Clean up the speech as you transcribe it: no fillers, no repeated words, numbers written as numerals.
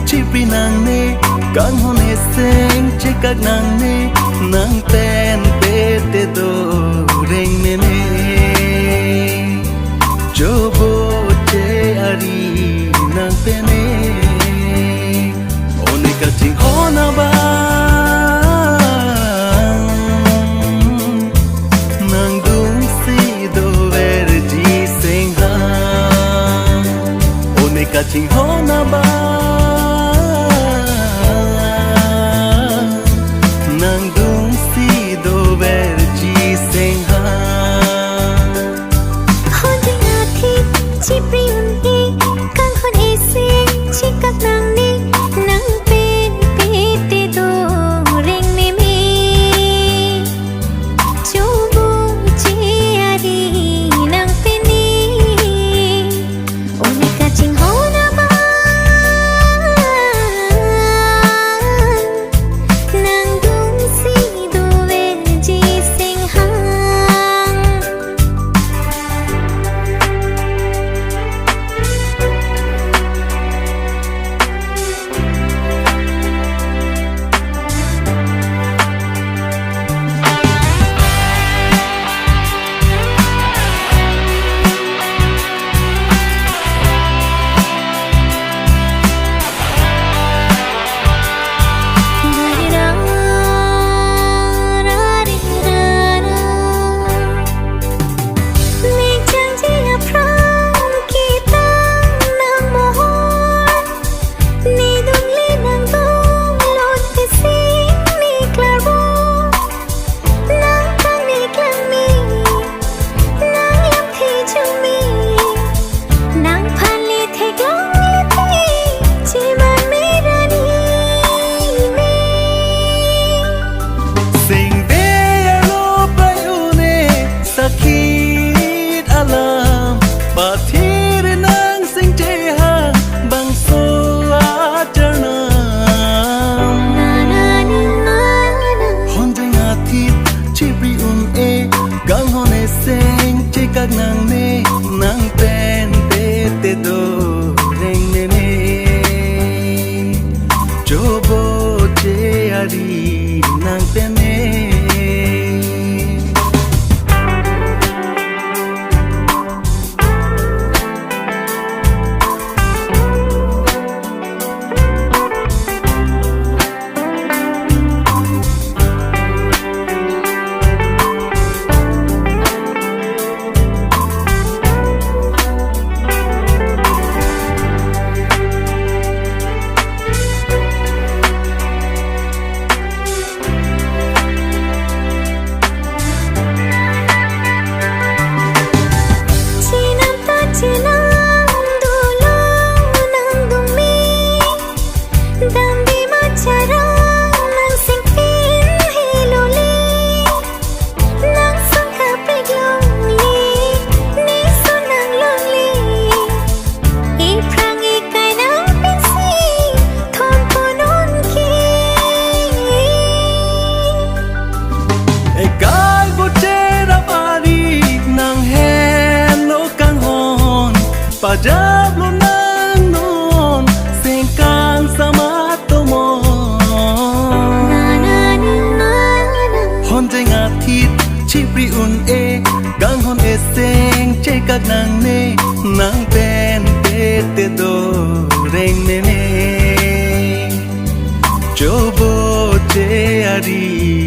pri nàng nê càng hôn hết sen che các nàng nê nàng tên tê tê đô reng mê mê cho bố che ari nàng tên nê ôn cả tình hôn à ba nàng đúng si đô về đi sen ha ôn cả tình hôn à ba các nàng nê nàng tên tê tê đô reng mê mê cho bố che ari nàng tên nê Padahal lo nang non sengkang sama tomo hon jeng athit chi pri un e gang hon e seng che các nàng nê nàng tên tê tê đô reng mê mê cho bố che ari